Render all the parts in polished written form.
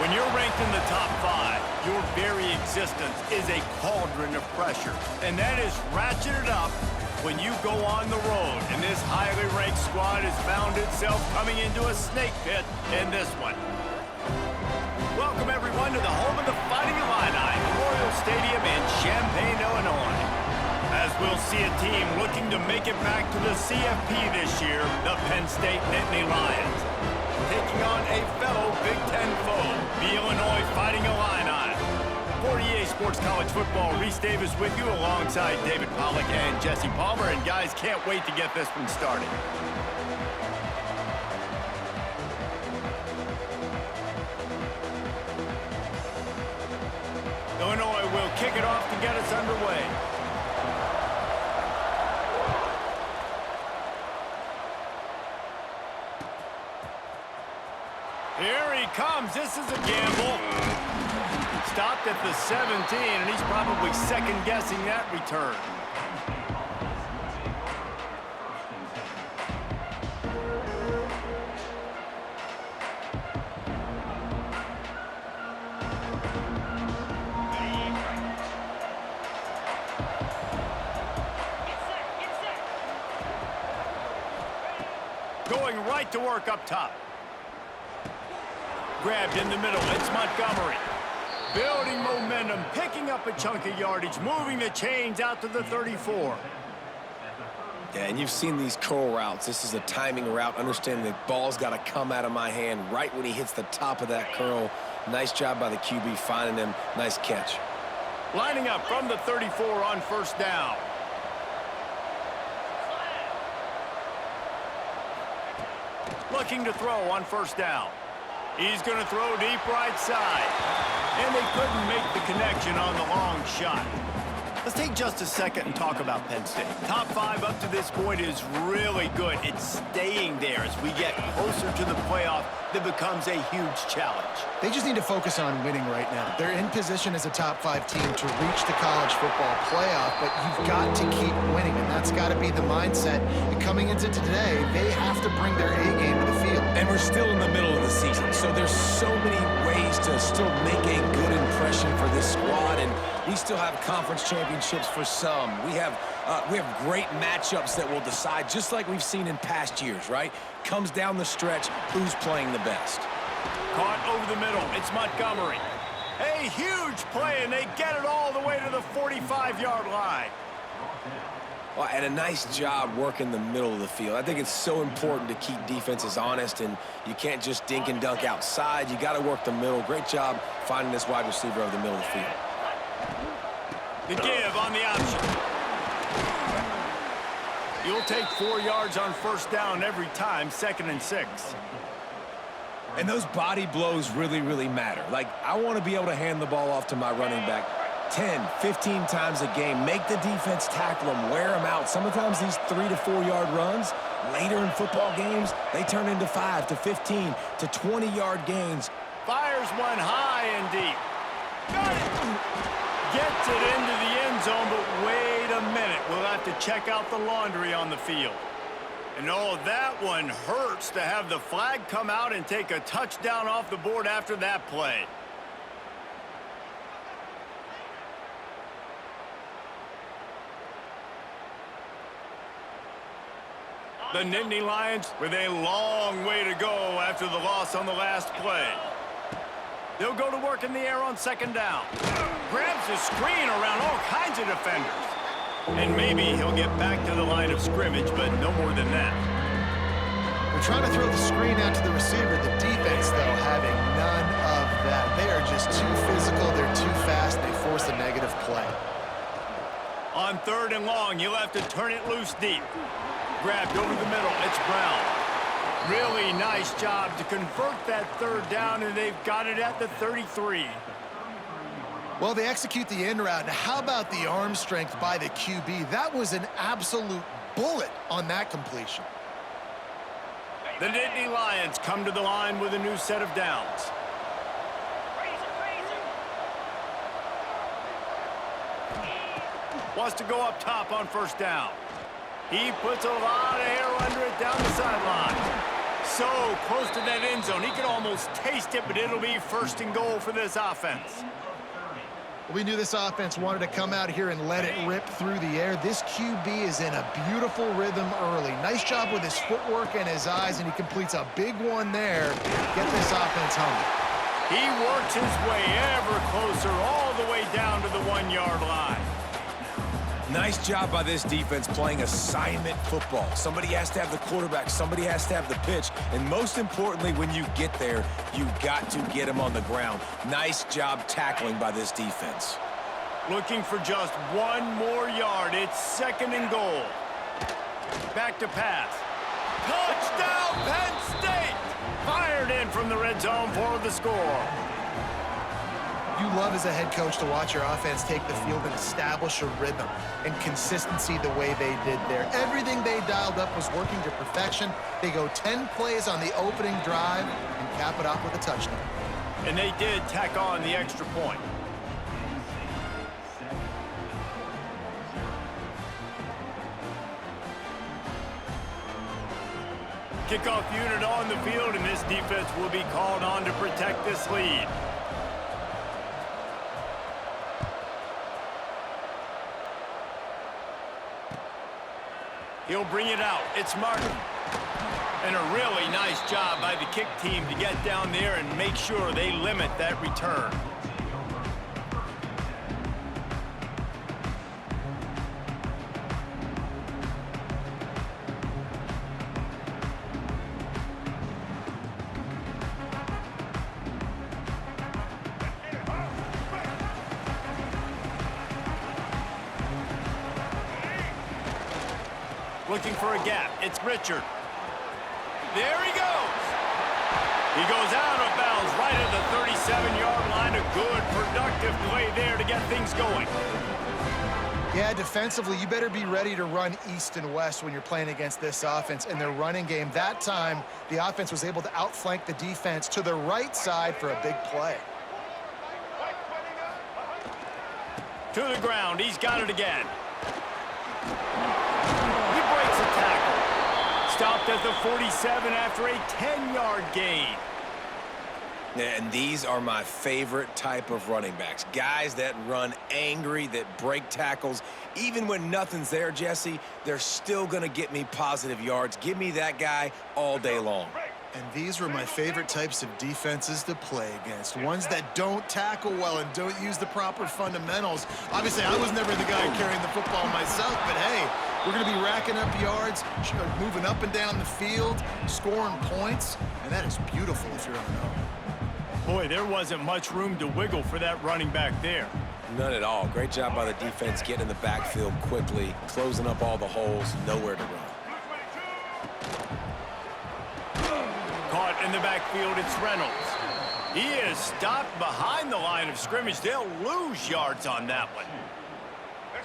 When you're ranked in the top 5, your very existence is a cauldron of pressure. And that is ratcheted up when you go on the road. And this highly ranked squad has found itself coming into a snake pit in this one. Welcome, everyone, to the home of the Fighting Illini, Memorial Stadium in Champaign, Illinois. As we'll see a team looking to make it back to the CFP this year, the Penn State Nittany Lions, taking on a fellow Big Ten foe, the Illinois Fighting Illini. For EA Sports College Football, Reese Davis with you alongside David Pollack and Jesse Palmer. And guys, can't wait to get this one started. Illinois will kick it off to get us underway. Here he comes. This is a gamble. Stopped at the 17, and he's probably second-guessing that return. Going right to work up top. Grabbed in the middle, it's Montgomery. Building momentum, picking up a chunk of yardage, moving the chains out to the 34. Yeah, and you've seen these curl routes. This is a timing route. Understanding the ball's got to come out of my hand right when he hits the top of that curl. Nice job by the QB finding him. Nice catch. Lining up from the 34 on first down. Looking to throw on first down. He's going to throw deep right side. And they couldn't make the connection on the long shot. Let's take just a second and talk about Penn State. Top 5 up to this point is really good. It's staying there as we get closer to the playoff that becomes a huge challenge. They just need to focus on winning right now. They're in position as a top 5 team to reach the college football playoff, but you've got to keep winning, and that's got to be the mindset. And coming into today, they have to bring their A game to the field. And we're still in the middle of the season, so there's so many ways to still make a good impression for this squad, and we still have conference championships for some. We have great matchups that will decide, just like we've seen in past years, right? Comes down the stretch, who's playing the best. Caught over the middle, it's Montgomery. A huge play, and they get it all the way to the 45-yard line. Well, and a nice job working the middle of the field. I think it's so important to keep defenses honest, and you can't just dink and dunk outside. You got to work the middle. Great job finding this wide receiver over the middle of the field. The give on the option. You'll take 4 yards on first down every time, 2nd and 6. And those body blows really, really matter. Like, I want to be able to hand the ball off to my running back 10, 15 times a game. Make the defense tackle them, wear them out. Sometimes these 3 to 4 yard runs, later in football games, they turn into 5 to 15 to 20-yard gains. Fires one high and deep. Got it! Gets it into the end zone, but wait a minute. We'll have to check out the laundry on the field. And oh, that one hurts to have the flag come out and take a touchdown off the board after that play. The Nittany Lions with a long way to go after the loss on the last play. They'll go to work in the air on 2nd down. Grabs the screen around all kinds of defenders. And maybe he'll get back to the line of scrimmage, but no more than that. We're trying to throw the screen out to the receiver. The defense, though, having none of that. They are just too physical. They're too fast. They force a negative play. On 3rd and long, you'll have to turn it loose deep. Grabbed over the middle. It's Brown. Really nice job to convert that 3rd down, and they've got it at the 33. Well, they execute the end route. Now, how about the arm strength by the QB? That was an absolute bullet on that completion. The Nittany Lions come to the line with a new set of downs. Wants to go up top on first down. He puts a lot of air under it down the sideline. so close to that end zone. He could almost taste it, but it'll be first and goal for this offense. We knew this offense wanted to come out here and let it rip through the air. This QB is in a beautiful rhythm early. Nice job with his footwork and his eyes, and he completes a big one there. Get this offense home. He works his way ever closer all the way down to the 1-yard line. Nice job by this defense playing assignment football. Somebody has to have the quarterback, somebody has to have the pitch, and most importantly, when you get there, you got to get him on the ground. Nice job tackling by this defense. Looking for just one more yard. It's second and goal. Back to pass. Touchdown, Penn State! Fired in from the red zone for the score. You love as a head coach to watch your offense take the field and establish a rhythm and consistency the way they did there. Everything they dialed up was working to perfection. They go 10 plays on the opening drive and cap it off with a touchdown. And they did tack on the extra point. Kickoff unit on the field, and this defense will be called on to protect this lead. He'll bring it out. It's Martin. And a really nice job by the kick team to get down there and make sure they limit that return. Looking for a gap. It's Richard. There he goes. He goes out of bounds right at the 37-yard line. A good, productive play there to get things going. Yeah, defensively, you better be ready to run east and west when you're playing against this offense in their running game. That time, the offense was able to outflank the defense to the right side for a big play. To the ground. He's got it again. Breaks a tackle. Stopped at the 47 after a 10-yard gain. And these are my favorite type of running backs. Guys that run angry, that break tackles. Even when nothing's there, Jesse, they're still going to get me positive yards. Give me that guy all day long. And these were my favorite types of defenses to play against. Ones that don't tackle well and don't use the proper fundamentals. Obviously, I was never the guy carrying the football myself, but hey, we're going to be racking up yards, moving up and down the field, scoring points, and that is beautiful if you're on an O. Boy, there wasn't much room to wiggle for that running back there. None at all. Great job by the defense getting in the backfield quickly, closing up all the holes, nowhere to run. Caught in the backfield, it's Reynolds. He is stopped behind the line of scrimmage. They'll lose yards on that one.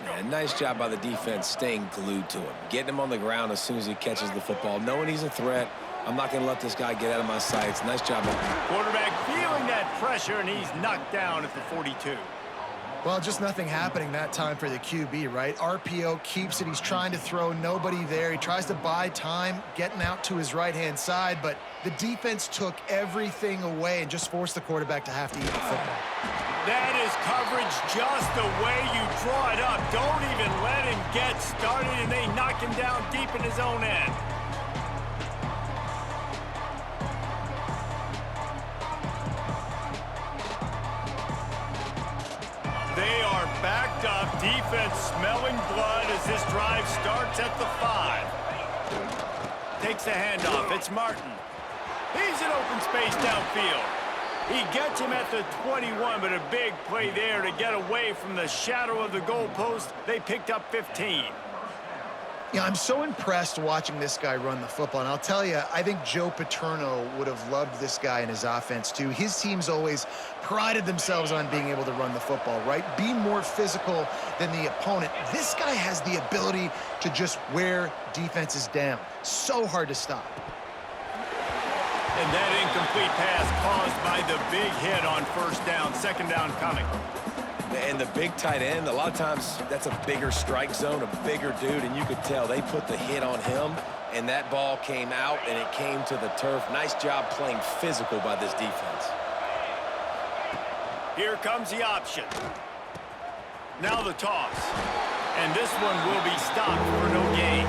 Yeah, nice job by the defense staying glued to him, getting him on the ground as soon as he catches the football, knowing he's a threat. I'm not going to let this guy get out of my sights. Nice job. Quarterback feeling that pressure, and he's knocked down at the 42. Well, just nothing happening that time for the QB, right? RPO keeps it. He's trying to throw, nobody there. He tries to buy time, getting out to his right-hand side, but the defense took everything away and just forced the quarterback to have to eat the football. That is coverage just the way you draw it up. Don't even let him get started, and they knock him down deep in his own end. They are backed up, defense smelling blood as this drive starts at the 5. Takes the handoff, it's Martin. He's in open space downfield. He gets him at the 21, but a big play there to get away from the shadow of the goalpost. They picked up 15. Yeah, I'm so impressed watching this guy run the football. And I'll tell you, I think Joe Paterno would have loved this guy in his offense, too. His teams always prided themselves on being able to run the football, right? Be more physical than the opponent. This guy has the ability to just wear defenses down. So hard to stop. And that incomplete pass caused by the big hit on first down. Second down coming. And the big tight end, a lot of times that's a bigger strike zone, a bigger dude, and you could tell they put the hit on him, and that ball came out, and it came to the turf. Nice job playing physical by this defense. Here comes the option. Now the toss. And this one will be stopped for no gain.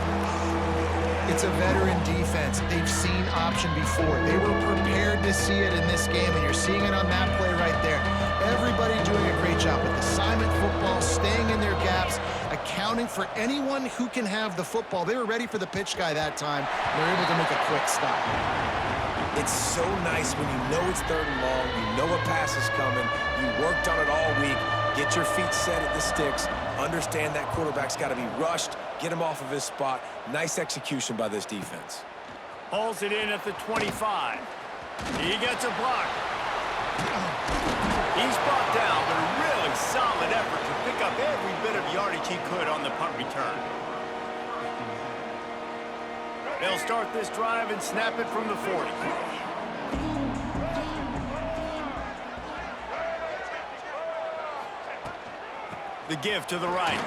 It's a veteran defense. They've seen option before. They were prepared to see it in this game, and you're seeing it on that play right there. Everybody doing a great job with assignment football, staying in their gaps, accounting for anyone who can have the football. They were ready for the pitch guy that time. They're able to make a quick stop. It's so nice when you know it's 3rd and long, you know a pass is coming, you worked on it all week, get your feet set at the sticks, understand that quarterback's got to be rushed, get him off of his spot. Nice execution by this defense. Hauls it in at the 25. He gets a block. He's brought down, but a really solid effort to pick up every bit of yardage he could on the punt return. They'll start this drive and snap it from the 40. The give to the right.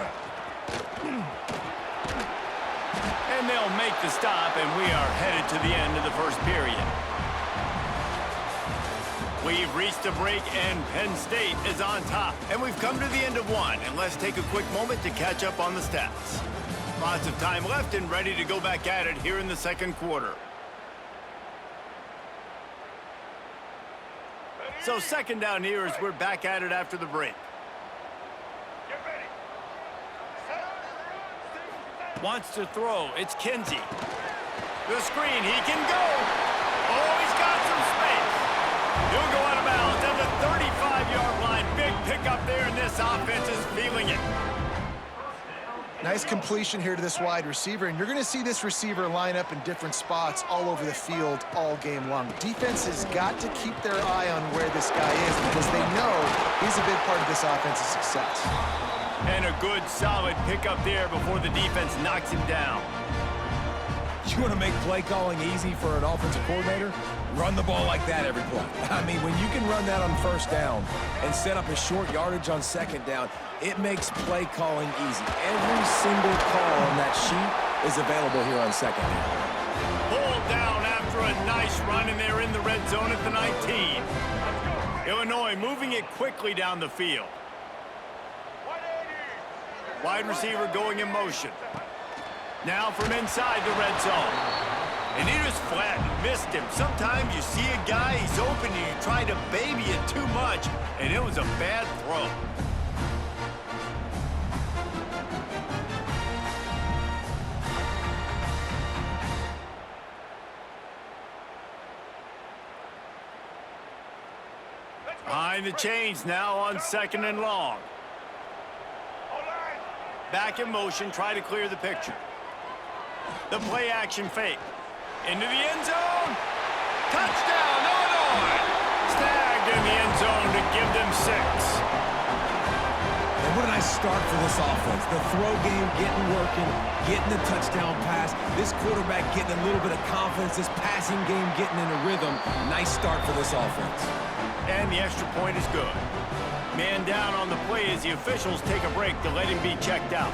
And they'll make the stop, and we are headed to the end of the first period. We've reached a break, and Penn State is on top. And we've come to the end of one, and let's take a quick moment to catch up on the stats. Lots of time left and ready to go back at it here in the second quarter. So second down here as we're back at it after the break. Wants to throw. It's Kinsey. The screen. He can go. Oh, he's got some space. He'll go out of bounds at the 35-yard line. Big pickup there, and this offense is feeling it. Nice completion here to this wide receiver, and you're going to see this receiver line up in different spots all over the field all game long. Defense has got to keep their eye on where this guy is because they know he's a big part of this offense's success. And a good, solid pickup there before the defense knocks him down. You want to make play calling easy for an offensive coordinator? Run the ball like that every play. I mean, when you can run that on 1st down and set up a short yardage on 2nd down, it makes play calling easy. Every single call on that sheet is available here on 2nd down. Pulled down after a nice run, and they're in the red zone at the 19. Illinois moving it quickly down the field. Wide receiver going in motion. Now from inside the red zone. And he just flat missed him. Sometimes you see a guy, he's open, and you try to baby it too much, and it was a bad throw. Behind the chains now on 2nd and long. Back in motion, try to clear the picture. The play action fake. Into the end zone. Touchdown, Illinois. Snagged in the end zone to give them 6. And what a nice start for this offense. The throw game getting working, getting the touchdown pass. This quarterback getting a little bit of confidence. This passing game getting in a rhythm. Nice start for this offense. And the extra point is good. Man down on the play as the officials take a break to let him be checked out.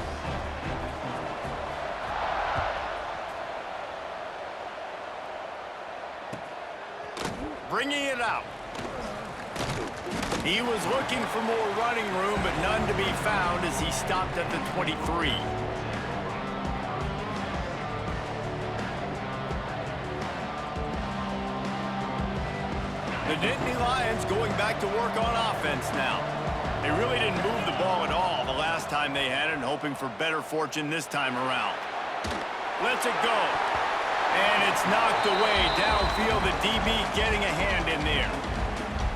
Bringing it out. He was looking for more running room, but none to be found as he stopped at the 23. The Nittany Lions going back to work on offense now. They really didn't move the ball at all the last time they had it, and hoping for better fortune this time around. Lets it go. And it's knocked away downfield. The DB getting a hand in there.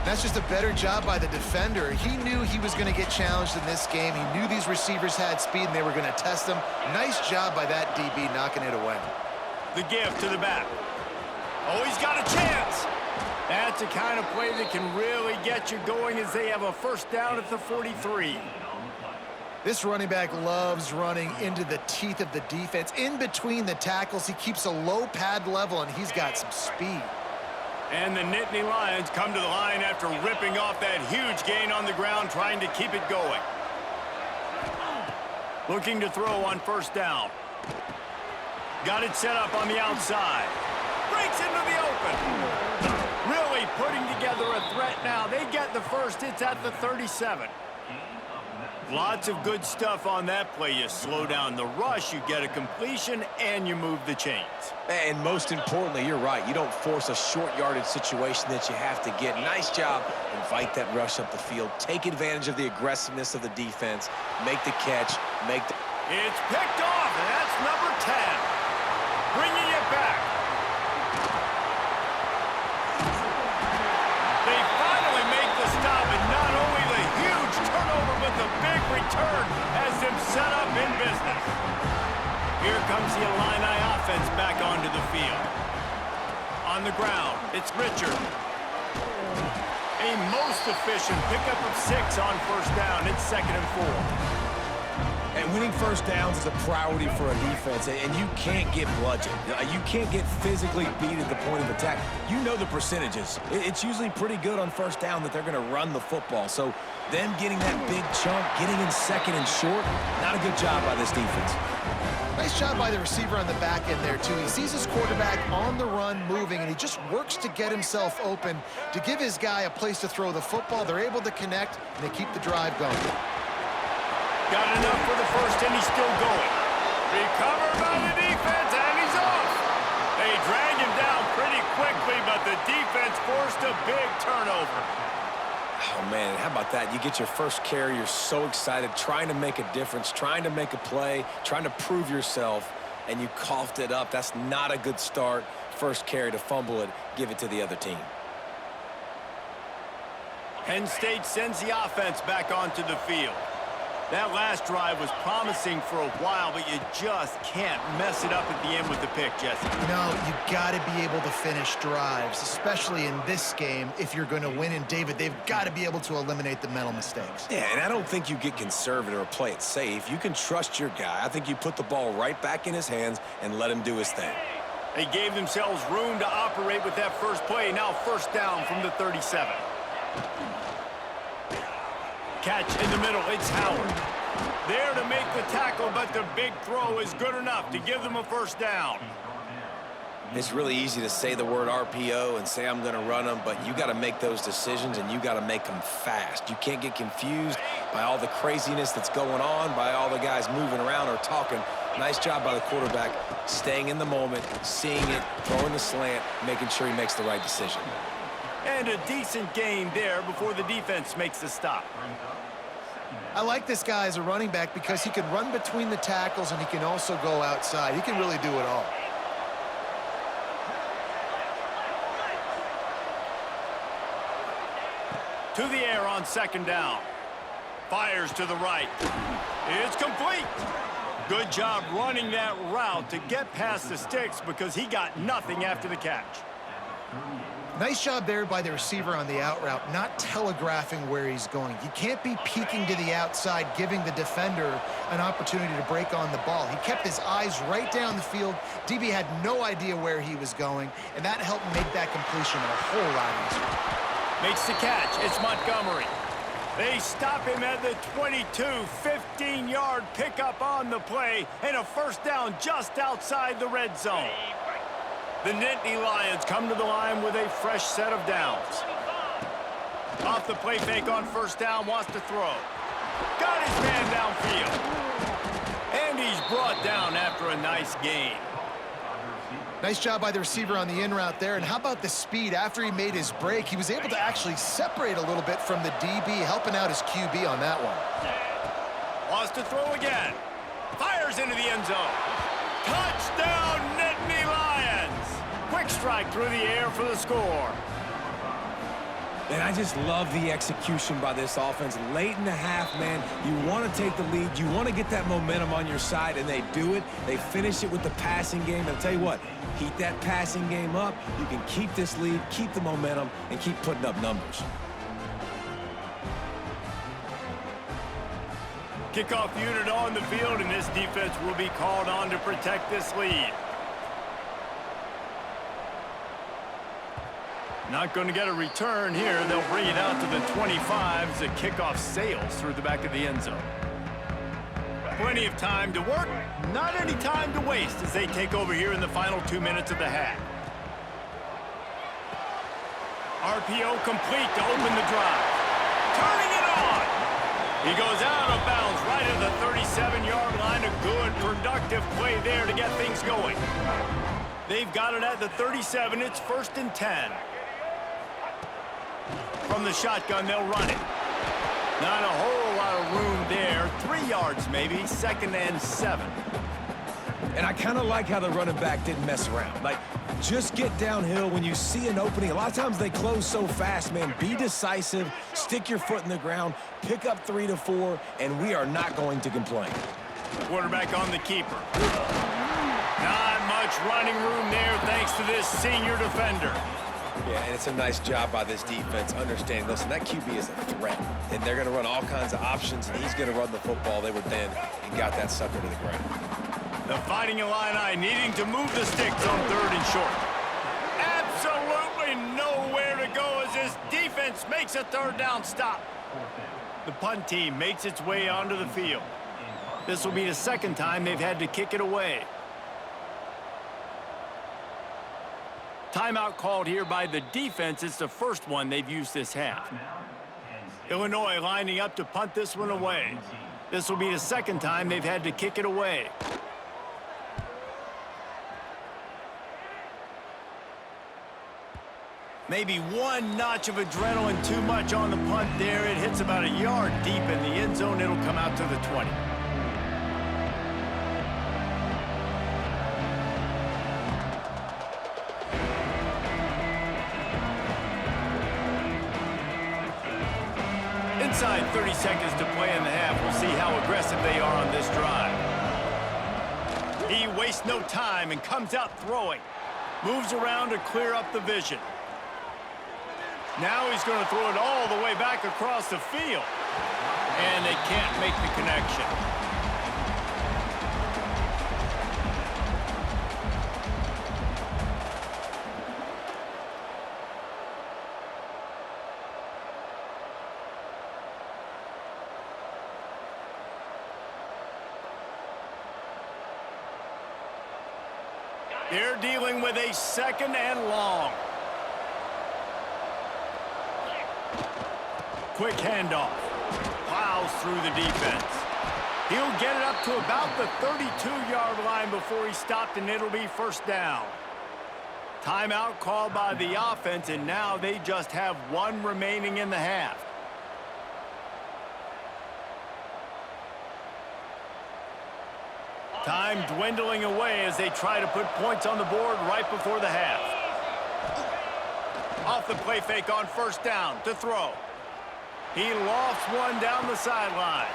That's just a better job by the defender. He knew he was going to get challenged in this game. He knew these receivers had speed and they were going to test him. Nice job by that DB knocking it away. The give to the back. Oh, he's got a chance. That's the kind of play that can really get you going as they have a 1st down at the 43. This running back loves running into the teeth of the defense. In between the tackles, he keeps a low pad level, and he's got some speed. And the Nittany Lions come to the line after ripping off that huge gain on the ground, trying to keep it going. Looking to throw on first down. Got it set up on the outside. Breaks into the open. Really putting together a threat now. They get the first. It's at the 37. Lots of good stuff on that play. You slow down the rush, you get a completion, and you move the chains. And most importantly, you're right. You don't force a short yardage situation that you have to get. Nice job. Invite that rush up the field. Take advantage of the aggressiveness of the defense. Make the catch. It's picked off, and that's number 10. Bringing it back. They finally make the stop, and not only the huge turnover, but the big return has them set up in business. Here comes the Illini offense back onto the field. On the ground, it's Richard. A most efficient pickup of 6 on first down. It's 2nd and 4. And winning first downs is a priority for a defense, and you can't get bludgeoned. You can't get physically beat at the point of attack. You know the percentages. It's usually pretty good on first down that they're going to run the football. So them getting that big chunk, getting in 2nd and short, not a good job by this defense. Nice job by the receiver on the back end there, too. He sees his quarterback on the run moving, and he just works to get himself open to give his guy a place to throw the football. They're able to connect, and they keep the drive going. Got enough for the first, and he's still going. Recovered by the defense, and he's off. They drag him down pretty quickly, but the defense forced a big turnover. Oh, man, how about that? You get your first carry, you're so excited, trying to make a difference, trying to make a play, trying to prove yourself, and you coughed it up. That's not a good start. First carry to fumble it, give it to the other team. Penn State sends the offense back onto the field. That last drive was promising for a while, but you just can't mess it up at the end with the pick, Jesse. No, you got to be able to finish drives, especially in this game. If you're going to win, and David, they've got to be able to eliminate the mental mistakes. Yeah, and I don't think you get conservative or play it safe. You can trust your guy. I think you put the ball right back in his hands and let him do his thing. They gave themselves room to operate with that first play. Now first down from the 37. Catch in the middle, it's Howard. There to make the tackle, but the big throw is good enough to give them a first down. It's really easy to say the word RPO and say I'm going to run them, but you got to make those decisions, and you got to make them fast. You can't get confused by all the craziness that's going on, by all the guys moving around or talking. Nice job by the quarterback, staying in the moment, seeing it, throwing the slant, making sure he makes the right decision. And a decent gain there before the defense makes the stop. I like this guy as a running back because he can run between the tackles and he can also go outside. He can really do it all. To the air on second down. Fires to the right. It's complete. Good job running that route to get past the sticks because he got nothing after the catch. Nice job there by the receiver on the out route, not telegraphing where he's going. You can't be peeking to the outside, giving the defender an opportunity to break on the ball. He kept his eyes right down the field. DB had no idea where he was going, and that helped make that completion a whole lot easier. Makes the catch. It's Montgomery. They stop him at the 22, 15-yard pickup on the play, and a first down just outside the red zone. The Nittany Lions come to the line with a fresh set of downs. Off the play fake on first down, wants to throw. Got his man downfield. And he's brought down after a nice gain. Nice job by the receiver on the in route there. And how about the speed? After he made his break, he was able to actually separate a little bit from the DB, helping out his QB on that one. Wants to throw again. Fires into the end zone. Touchdown, Nittany Lions! Quick strike through the air for the score. And I just love the execution by this offense. Late in the half, man, you want to take the lead. You want to get that momentum on your side, and they do it. They finish it with the passing game. And I'll tell you what, heat that passing game up. You can keep this lead, keep the momentum, and keep putting up numbers. Kickoff unit on the field, and this defense will be called on to protect this lead. Not going to get a return here. They'll bring it out to the 25 as the kickoff sails through the back of the end zone. Plenty of time to work, not any time to waste as they take over here in the final 2 minutes of the half. RPO complete to open the drive. Turning it on. He goes out of bounds right at the 37-yard line. A good, productive play there to get things going. They've got it at the 37. It's 1st and 10. From the shotgun, they'll run it. Not a whole lot of room there. 3 yards maybe, 2nd and 7. And I kind of like how the running back didn't mess around. Like, just get downhill when you see an opening. A lot of times they close so fast, man. Be decisive, stick your foot in the ground, pick up 3 to 4, and we are not going to complain. Quarterback on the keeper. Not much running room there thanks to this senior defender. Yeah, and it's a nice job by this defense understanding, listen, that QB is a threat, and they're going to run all kinds of options, and he's going to run the football. They were then and got that sucker to the ground. The Fighting Illini needing to move the sticks on 3rd and short. Absolutely nowhere to go as this defense makes a 3rd down stop. The punt team makes its way onto the field. This will be the 2nd time they've had to kick it away. Timeout called here by the defense. It's the 1st one they've used this half. Illinois lining up to punt this one away. This will be the 2nd time they've had to kick it away. Maybe one notch of adrenaline too much on the punt there. It hits about a yard deep in the end zone. It'll come out to the 20. Inside 30 seconds to play in the half. We'll see how aggressive they are on this drive. He wastes no time and comes out throwing. Moves around to clear up the vision. Now he's going to throw it all the way back across the field. And they can't make the connection. They're dealing with a 2nd and long. Quick handoff. Plows through the defense. He'll get it up to about the 32-yard line before he stopped, and it'll be 1st down. Timeout called by the offense, and now they just have 1 remaining in the half. Time dwindling away as they try to put points on the board right before the half. Off the play fake on 1st down to throw. He lofts one down the sideline.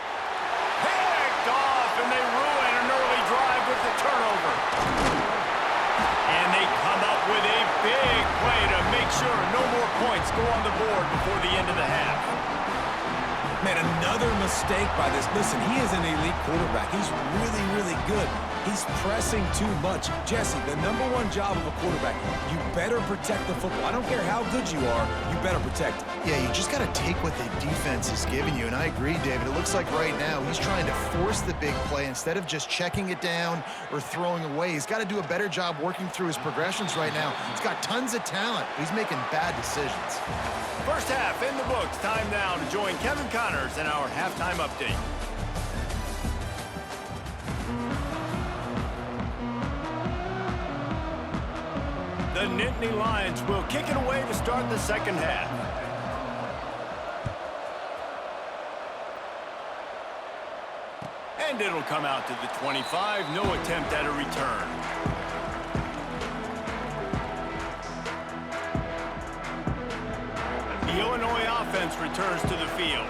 Picked off, and they ruin an early drive with the turnover. And they come up with a big play to make sure no more points go on the board before the end of the half. Man, another mistake by this. Listen, he is an elite quarterback. He's really, really good. He's pressing too much. Jesse, the #1 job of a quarterback, you better protect the football. I don't care how good you are, you better protect it. Yeah, you just got to take what the defense is giving you, and I agree, David. It looks like right now he's trying to force the big play instead of just checking it down or throwing away. He's got to do a better job working through his progressions right now. He's got tons of talent. He's making bad decisions. 1st half in the books. Time now to join Kevin Connors in our halftime update. The Nittany Lions will kick it away to start the 2nd half. And it'll come out to the 25. No attempt at a return. The Illinois offense returns to the field.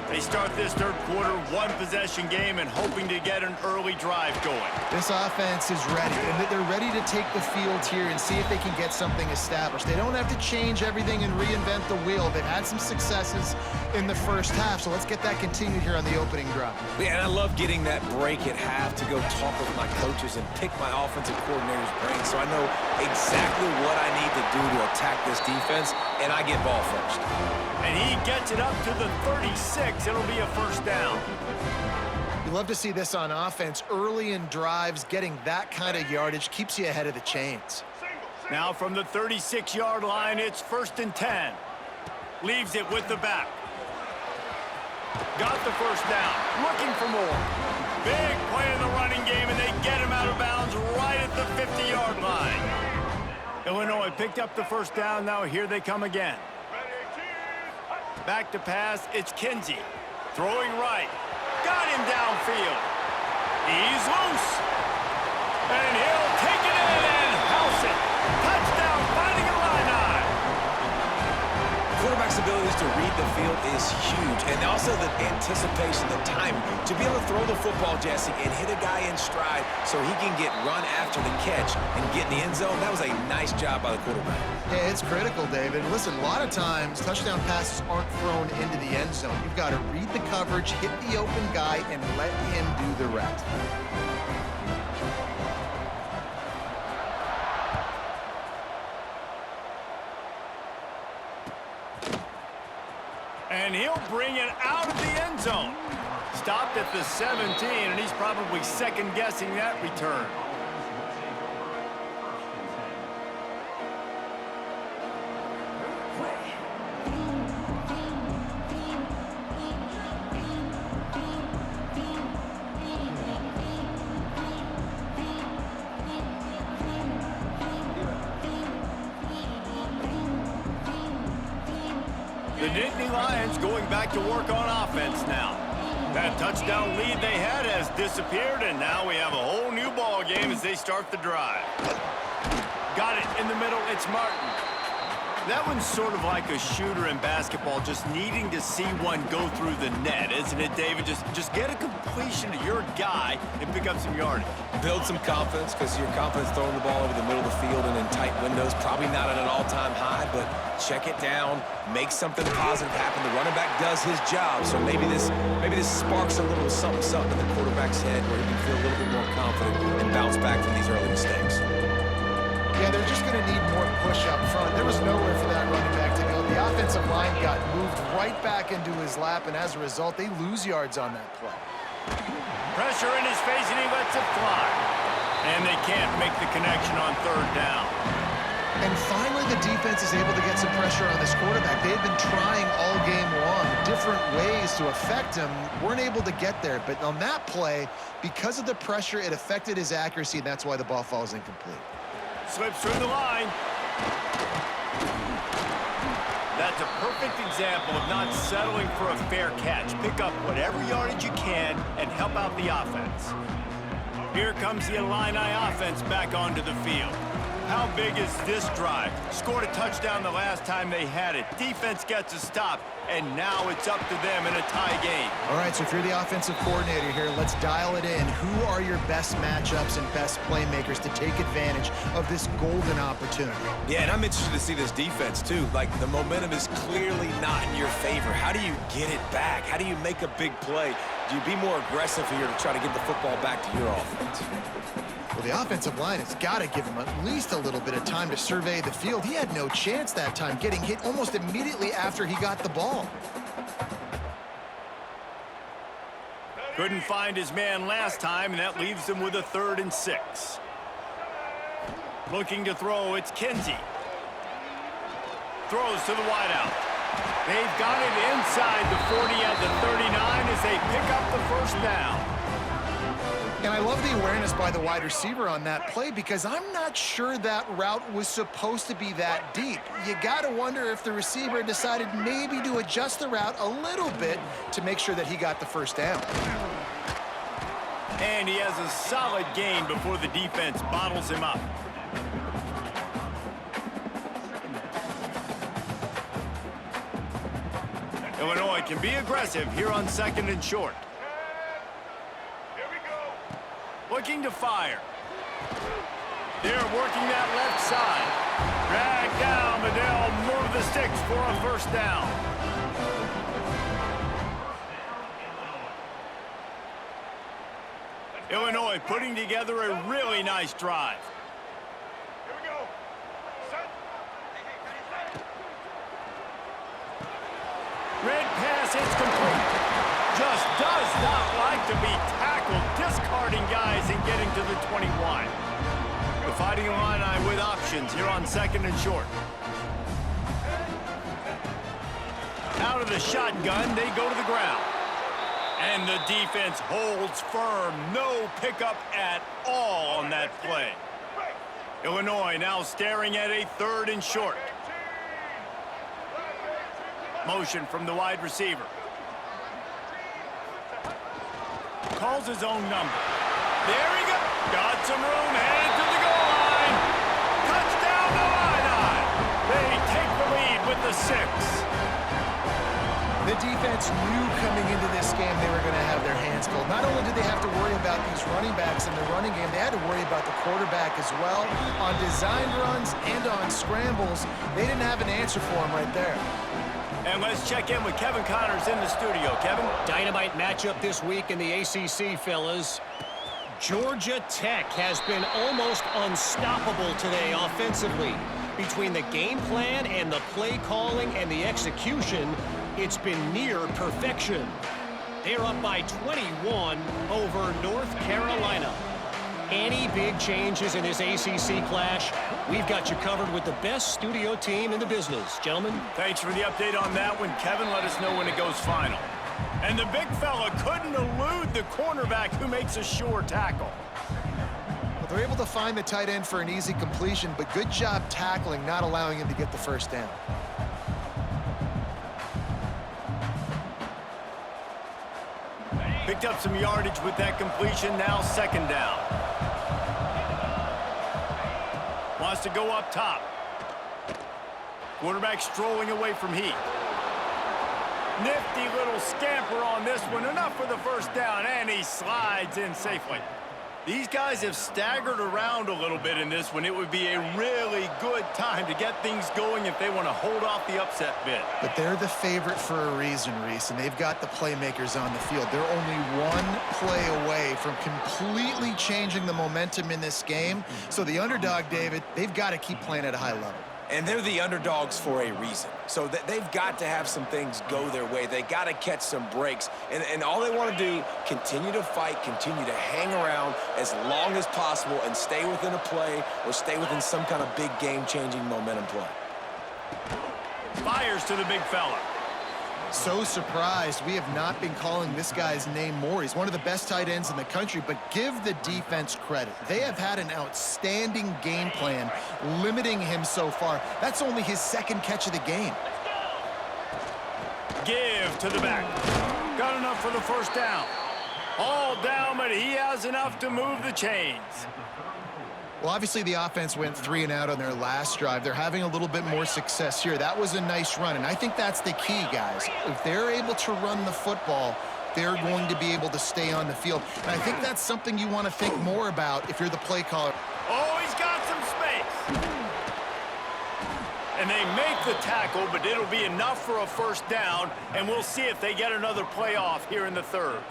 They start this 3rd quarter, 1-possession game and hoping to get an early drive going. This offense is ready, and they're ready to take the field here and see if they can get something established. They don't have to change everything and reinvent the wheel. They've had some successes in the 1st half, so let's get that continued here on the opening drive. Yeah, and I love getting that break at half to go talk with my coaches and pick my offensive coordinator's brain so I know exactly what I need to do to attack this defense, and I get ball first. And he gets it up to the 36. It'll be a first down. You love to see this on offense. Early in drives, getting that kind of yardage keeps you ahead of the chains. Now from the 36-yard line, it's 1st and 10. Leaves it with the back. Got the first down. Looking for more. Big play in the running game, and they get him out of bounds right at the 50-yard line. Illinois picked up the first down. Now here they come again. Back to pass. It's Kinsey. Throwing right. Got him downfield. He's loose. And he'll take it in and house it. Touchdown, Fighting Illini. Quarterback's abilities to read the field is huge, and also the anticipation, the timing. To be able to throw the football, Jesse, and hit a guy in stride so he can get run after the catch and get in the end zone, that was a nice job by the quarterback. Yeah, it's critical, David. Listen, a lot of times, touchdown passes aren't thrown into the end zone. You've got to read the coverage, hit the open guy, and let him do the rest. And he'll bring it out of the end zone. Stopped at the 17, and he's probably second-guessing that return. The Nittany Lions going back to work on offense now. That touchdown lead they had has disappeared, and now we have a whole new ball game as they start the drive. Got it in the middle. It's Martin. That one's sort of like a shooter in basketball, just needing to see one go through the net, isn't it, David? Just get a completion to your guy and pick up some yardage. Build some confidence, because your confidence throwing the ball over the middle of the field and in tight windows, probably not at an all-time high, but check it down, make something positive happen. The running back does his job, so maybe this sparks a little something in the quarterback's head where he can feel a little bit more confident and bounce back from these early mistakes. Yeah, they're just going to need more push up front. There was nowhere for that running back to go. The offensive line got moved right back into his lap, and as a result, they lose yards on that play. Pressure in his face, and he lets it fly. And they can't make the connection on third down. And finally, the defense is able to get some pressure on this quarterback. They've been trying all game long, different ways to affect him. Weren't able to get there, but on that play, because of the pressure, it affected his accuracy, and that's why the ball falls incomplete. Slips through the line. That's a perfect example of not settling for a fair catch. Pick up whatever yardage you can and help out the offense. Here comes the Illini offense back onto the field. How big is this drive? Scored a touchdown the last time they had it. Defense gets a stop, and now it's up to them in a tie game. All right, so if you're the offensive coordinator here, let's dial it in. Who are your best matchups and best playmakers to take advantage of this golden opportunity? Yeah, and I'm interested to see this defense, too. Like, the momentum is clearly not in your favor. How do you get it back? How do you make a big play? Do you be more aggressive here to try to get the football back to your offense? Well, the offensive line has got to give him at least a little bit of time to survey the field. He had no chance that time, getting hit almost immediately after he got the ball. Couldn't find his man last time, and that leaves him with a 3rd and 6. Looking to throw, it's Kinsey. Throws to the wideout. They've got it inside the 40 at the 39 as they pick up the first down. And I love the awareness by the wide receiver on that play, because I'm not sure that route was supposed to be that deep. You got to wonder if the receiver decided maybe to adjust the route a little bit to make sure that he got the first down. And he has a solid gain before the defense bottles him up. Illinois can be aggressive here on 2nd and short. Looking to fire. They're working that left side. Drag down, but they'll move the sticks for a first down. Illinois putting together a really nice drive. Here we go. Set. pass. It's complete. Just does not like to be tackled, discarding guys and getting to the 21. The Fighting Illini with options here on 2nd and short. Out of the shotgun, they go to the ground. And the defense holds firm. No pickup at all on that play. Illinois now staring at a 3rd and short. Motion from the wide receiver. Calls his own number. There he goes. Got some room, headed to the goal line. Touchdown, Illini. They take the lead with the 6. The defense knew coming into this game they were going to have their hands full. Not only did they have to worry about these running backs in the running game, they had to worry about the quarterback as well. On designed runs and on scrambles, they didn't have an answer for him right there. And let's check in with Kevin Connors in the studio. Kevin? Dynamite matchup this week in the ACC, fellas. Georgia Tech has been almost unstoppable today offensively. Between the game plan and the play calling and the execution, it's been near perfection. They're up by 21 over North Carolina. Any big changes in this ACC clash, we've got you covered with the best studio team in the business. Gentlemen? Thanks for the update on that one, Kevin. Let us know when it goes final. And the big fella couldn't elude the cornerback who makes a sure tackle. Well, they're able to find the tight end for an easy completion, but good job tackling, not allowing him to get the first down. Picked up some yardage with that completion, now 2nd down. Wants to go up top. Quarterback strolling away from Heat. Nifty little scamper on this one, enough for the first down, and he slides in safely. These guys have staggered around a little bit in this one. It would be a really good time to get things going if they want to hold off the upset bid. But they're the favorite for a reason, Reese, and they've got the playmakers on the field. They're only one play away from completely changing the momentum in this game. So the underdog, David, they've got to keep playing at a high level. And they're the underdogs for a reason. So they've got to have some things go their way. They got to catch some breaks. And all they want to do, continue to fight, continue to hang around as long as possible and stay within a play or stay within some kind of big game-changing momentum play. Fires to the big fella. So surprised we have not been calling this guy's name more. He's one of the best tight ends in the country, but give the defense credit. They have had an outstanding game plan limiting him so far. That's only his 2nd catch of the game. Give to the back. Got enough for the first down. All down, but he has enough to move the chains. Well, obviously the offense went 3 and out on their last drive. They're having a little bit more success here. That was a nice run, and I think that's the key, guys. If they're able to run the football, they're going to be able to stay on the field. And I think that's something you want to think more about if you're the play caller. Oh, he's got some space. And they make the tackle, but it'll be enough for a first down, and we'll see if they get another playoff here in the 3rd.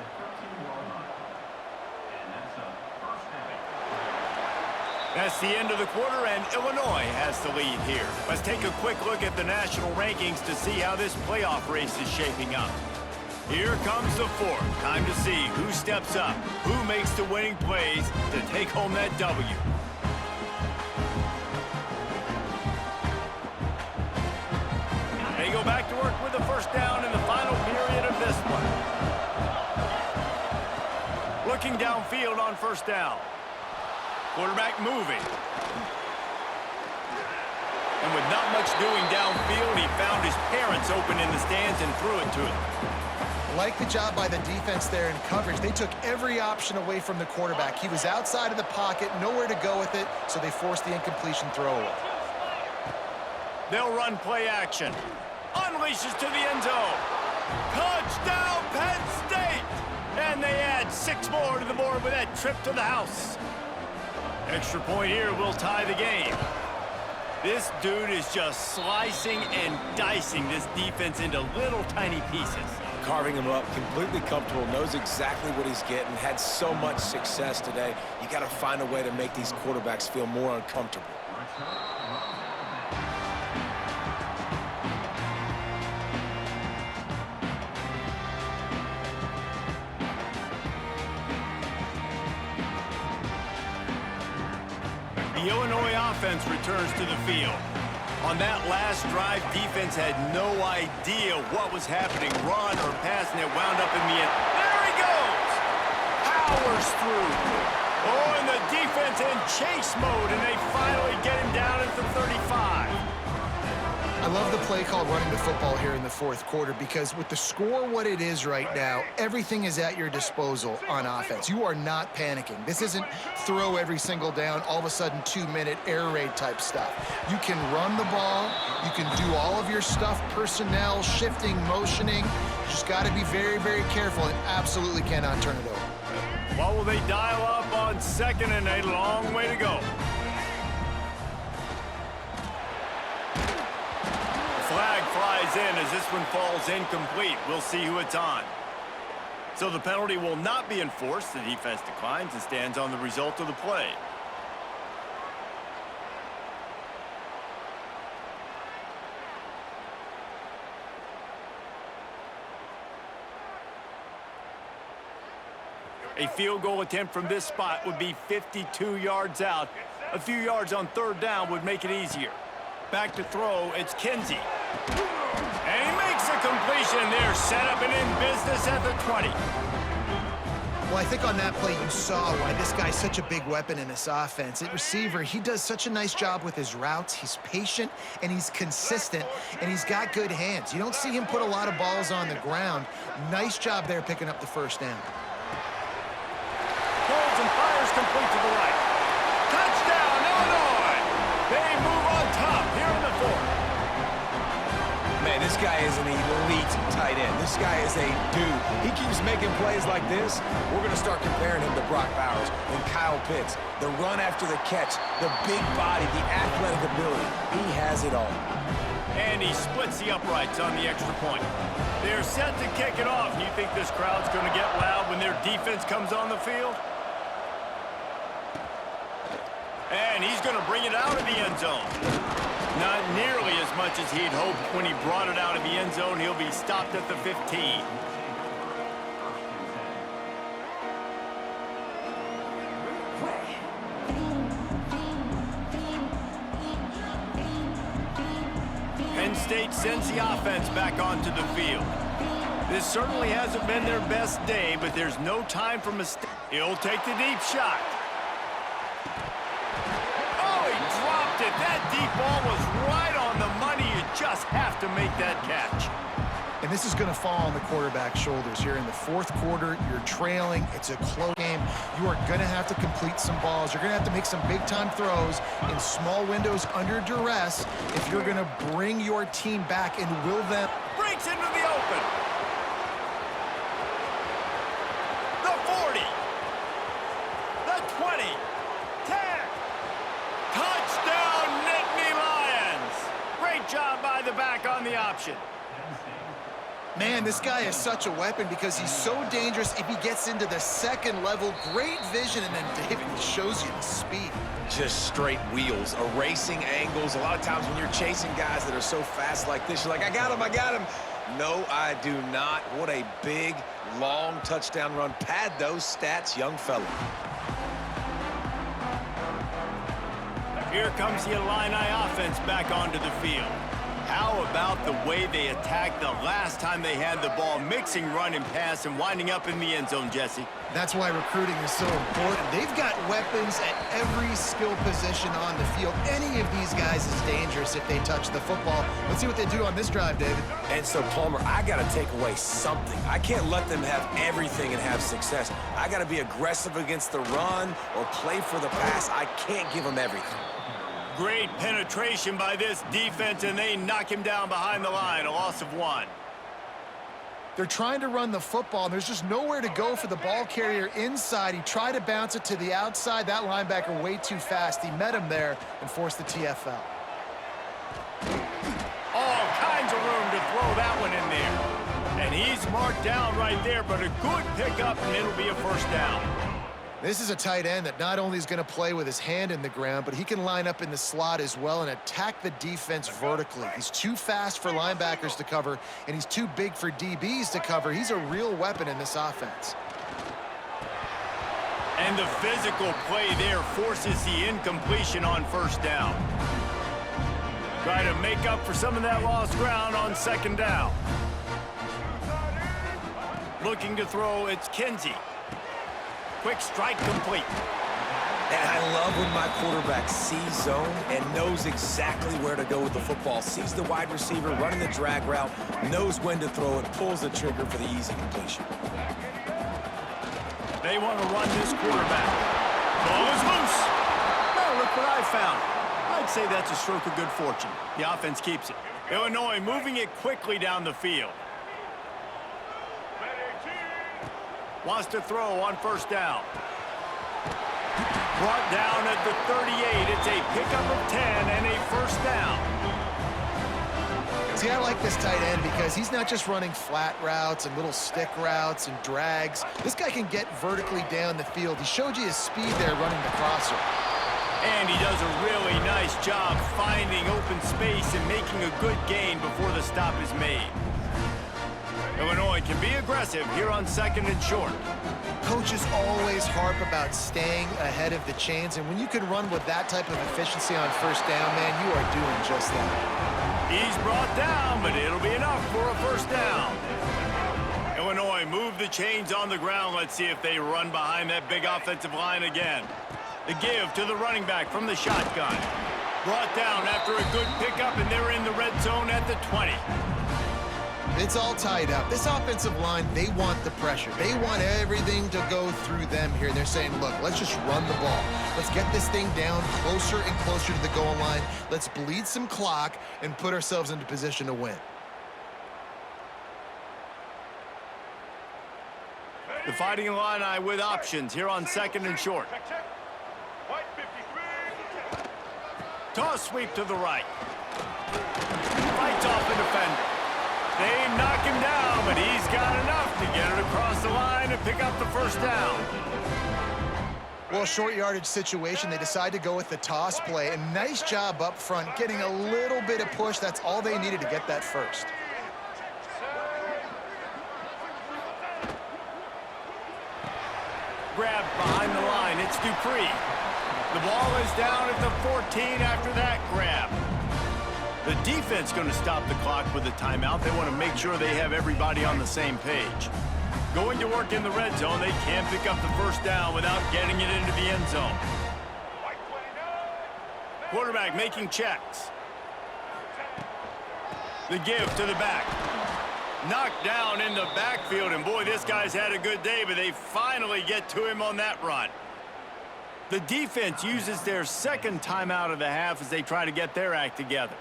That's the end of the quarter, and Illinois has the lead here. Let's take a quick look at the national rankings to see how this playoff race is shaping up. Here comes the 4th. Time to see who steps up, who makes the winning plays to take home that W. They go back to work with the first down in the final period of this one. Looking downfield on first down. Quarterback moving. And with not much doing downfield, he found his parents open in the stands and threw it to him. Like the job by the defense there in coverage. They took every option away from the quarterback. He was outside of the pocket, nowhere to go with it, so they forced the incompletion throw away. They'll run play action. Unleashes to the end zone. Touchdown, Penn State! And they add 6 more to the board with that trip to the house. Extra point here will tie the game. This dude is just slicing and dicing this defense into little tiny pieces. Carving him up, completely comfortable, knows exactly what he's getting, had so much success today. You got to find a way to make these quarterbacks feel more uncomfortable. The Illinois offense returns to the field. On that last drive, defense had no idea what was happening. Run or pass, and it wound up in the end. There he goes! Powers through. Oh, and the defense in chase mode, and they finally get him down at the 35. I love the play call running the football here in the fourth quarter because with the score what it is right now, everything is at your disposal on offense. You are not panicking. This isn't throw every single down, all of a sudden 2-minute air raid type stuff. You can run the ball. You can do all of your stuff, personnel, shifting, motioning. You just got to be very, very careful and absolutely cannot turn it over. What will they dial up on second and a long way to go? Flag flies in as this one falls incomplete. We'll see who it's on. So the penalty will not be enforced. The defense declines and stands on the result of the play. A field goal attempt from this spot would be 52 yards out. A few yards on third down would make it easier. Back to throw, it's Kinsey. And he makes a completion there, set up and in business at the 20. Well, I think on that play you saw why this guy's such a big weapon in this offense. At receiver, he does such a nice job with his routes. He's patient, and he's consistent, and he's got good hands. You don't see him put a lot of balls on the ground. Nice job there picking up the first down. Pulls and fires complete to the right. Touchdown, Illinois! They move on top here in the fourth. Man, this guy is an elite tight end. This guy is a dude. He keeps making plays like this. We're going to start comparing him to Brock Bowers and Kyle Pitts. The run after the catch, the big body, the athletic ability. He has it all. And he splits the uprights on the extra point. They're set to kick it off. You think this crowd's going to get loud when their defense comes on the field? And he's going to bring it out of the end zone. Not nearly as much as he'd hoped when he brought it out of the end zone. He'll be stopped at the 15. Penn State sends the offense back onto the field. This certainly hasn't been their best day, but there's no time for mistakes. He'll take the deep shot. That deep ball was right on the money. You just have to make that catch. And this is going to fall on the quarterback's shoulders here in the fourth quarter. You're trailing. It's a close game. You are going to have to complete some balls. You're going to have to make some big-time throws in small windows under duress if you're going to bring your team back and will them. Breaks into the open. The 40. The 20. 10. Touchdown, Nittany Lions. Great job by the back on the option. Man, this guy is such a weapon because he's so dangerous if he gets into the second level. Great vision, and then David shows you the speed. Just straight wheels, erasing angles. A lot of times when you're chasing guys that are so fast like this, you're like, I got him, I got him. No, I do not. What a big, long touchdown run. Pad those stats, young fella. Here comes the Illini offense back onto the field. How about the way they attacked the last time they had the ball, mixing run and pass and winding up in the end zone, Jesse? That's why recruiting is so important. They've got weapons at every skill position on the field. Any of these guys is dangerous if they touch the football. Let's see what they do on this drive, David. And so, Palmer, I got to take away something. I can't let them have everything and have success. I got to be aggressive against the run or play for the pass. I can't give them everything. Great penetration by this defense, and they knock him down behind the line, a loss of 1. They're trying to run the football, and there's just nowhere to go for the ball carrier inside. He tried to bounce it to the outside. That linebacker way too fast. He met him there and forced the TFL. All kinds of room to throw that one in there. And he's marked down right there, but a good pickup, and it'll be a first down. This is a tight end that not only is going to play with his hand in the ground, but he can line up in the slot as well and attack the defense vertically. He's too fast for linebackers to cover, and he's too big for DBs to cover. He's a real weapon in this offense. And the physical play there forces the incompletion on first down. Try to make up for some of that lost ground on second down. Looking to throw, it's Kinsey. Quick strike complete. And I love when my quarterback sees zone and knows exactly where to go with the football. Sees the wide receiver running the drag route, knows when to throw it, pulls the trigger for the easy completion. They want to run this quarterback. Ball is loose. Oh, look what I found. I'd say that's a stroke of good fortune. The offense keeps it. Illinois moving it quickly down the field. Wants to throw on first down. Brought down at the 38. It's a pickup of 10 and a first down. See, I like this tight end because he's not just running flat routes and little stick routes and drags. This guy can get vertically down the field. He showed you his speed there running the crosser. And he does a really nice job finding open space and making a good gain before the stop is made. Illinois can be aggressive here on second and short. Coaches always harp about staying ahead of the chains, and when you can run with that type of efficiency on first down, man, you are doing just that. He's brought down, but it'll be enough for a first down. Illinois move the chains on the ground. Let's see if they run behind that big offensive line again. The give to the running back from the shotgun. Brought down after a good pickup, and they're in the red zone at the 20. It's all tied up. This offensive line, they want the pressure. They want everything to go through them here. They're saying, look, let's just run the ball. Let's get this thing down closer and closer to the goal line. Let's bleed some clock and put ourselves into position to win. The Fighting Illini with options here on second and short. Toss sweep to the right. Fights off the defender. They knock him down, but he's got enough to get it across the line and pick up the first down. Well, short yardage situation, they decide to go with the toss play. A nice job up front, getting a little bit of push. That's all they needed to get that first. Grabbed behind the line, it's Dupree. The ball is down at the 14 after that grab. The defense going to stop the clock with a timeout. They want to make sure they have everybody on the same page. Going to work in the red zone, they can't pick up the first down without getting it into the end zone. Quarterback making checks. The give to the back. Knocked down in the backfield, and boy, this guy's had a good day, but they finally get to him on that run. The defense uses their second timeout of the half as they try to get their act together.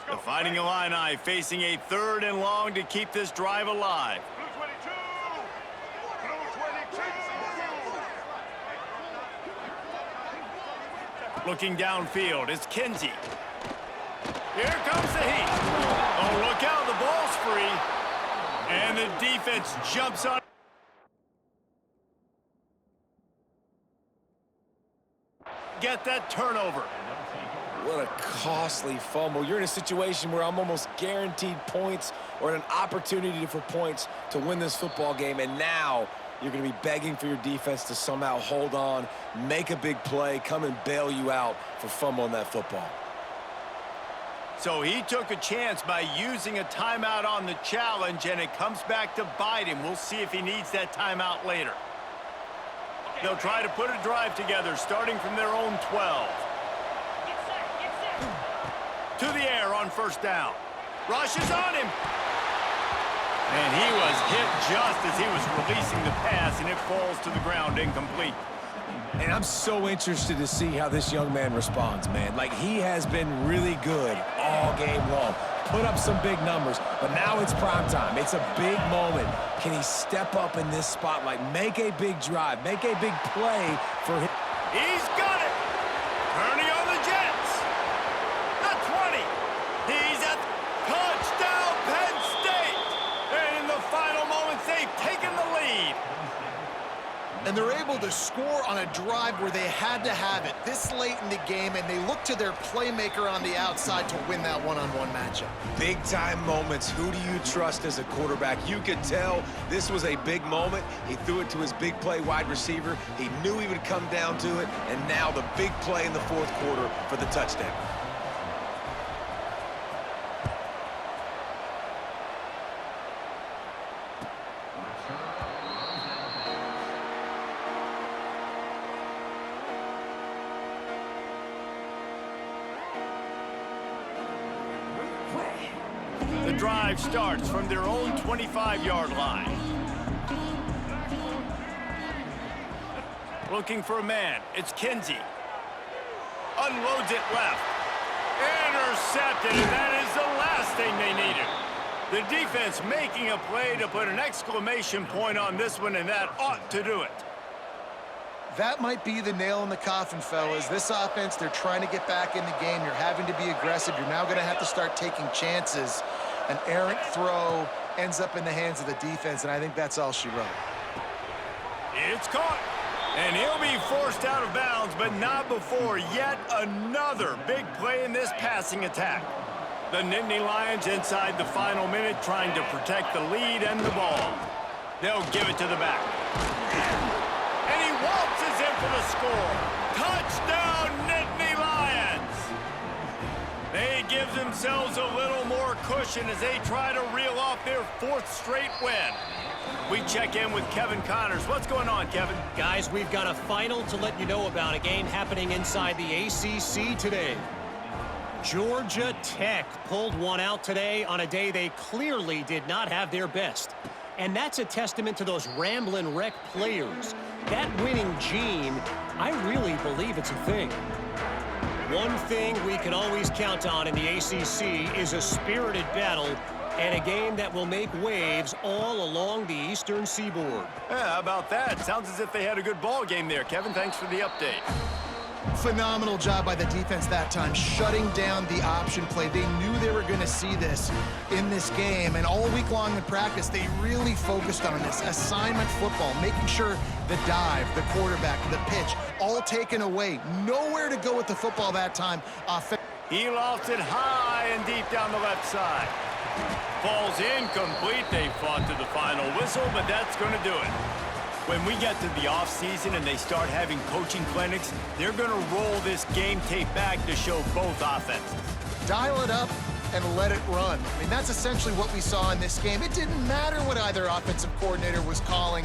The Fighting Illini facing a third and long to keep this drive alive. Looking downfield, it's Kinsey. Here comes the heat. Oh, look out, the ball's free. And the defense jumps on. Get that turnover. What a costly fumble. You're in a situation where I'm almost guaranteed points or an opportunity for points to win this football game, and now you're going to be begging for your defense to somehow hold on, make a big play, come and bail you out for fumbling that football. So he took a chance by using a timeout on the challenge, and it comes back to bite him. We'll see if he needs that timeout later. They'll try to put a drive together, starting from their own 12. To the air on first down. Rush is on him. And he was hit just as he was releasing the pass, and it falls to the ground incomplete. And I'm so interested to see how this young man responds, man. Like, he has been really good all game long. Put up some big numbers, but now it's prime time. It's a big moment. Can he step up in this spotlight, make a big drive, make a big play for him? He's got it. Turning on the Jets. The 20. He's at touchdown, Penn State. And in the final moments, they've taken the lead. And they're able to score on a drive where they had to have it this late in the game, and they look to their playmaker on the outside to win that one-on-one matchup. Big-time moments. Who do you trust as a quarterback? You could tell this was a big moment. He threw it to his big play wide receiver. He knew he would come down to it, and now the big play in the fourth quarter for the touchdown. The drive starts from their own 25-yard line. Looking for a man. It's Kinsey. Unloads it left. Intercepted, and that is the last thing they needed. The defense making a play to put an exclamation point on this one, and that ought to do it. That might be the nail in the coffin, fellas. This offense, they're trying to get back in the game. You're having to be aggressive. You're now going to have to start taking chances. An errant throw ends up in the hands of the defense, and I think that's all she wrote. It's caught. And he'll be forced out of bounds, but not before yet another big play in this passing attack. The Nittany Lions inside the final minute trying to protect the lead and the ball. They'll give it to the back. And he waltzes in for the score. Touchdown, Nittany Lions! They give themselves a little more cushion as they try to reel off their fourth straight win. We check in with Kevin Connors. What's going on, Kevin? Guys, we've got a final to let you know about, a game happening inside the ACC today. Georgia Tech pulled one out today on a day they clearly did not have their best. And that's a testament to those Ramblin' Wreck players. That winning gene, I really believe it's a thing. One thing we can always count on in the ACC is a spirited battle and a game that will make waves all along the Eastern Seaboard. Yeah, how about that? Sounds as if they had a good ball game there, Kevin. Thanks for the update. Phenomenal job by the defense that time, shutting down the option play. They knew they were going to see this in this game, and all week long in practice, they really focused on this. Assignment football, making sure the dive, the quarterback, the pitch, all taken away. Nowhere to go with the football that time. He lost it high and deep down the left side. Falls incomplete. They fought to the final whistle, but that's going to do it. When we get to the offseason and they start having coaching clinics, they're going to roll this game tape back to show both offenses. Dial it up and let it run. I mean, that's essentially what we saw in this game. It didn't matter what either offensive coordinator was calling.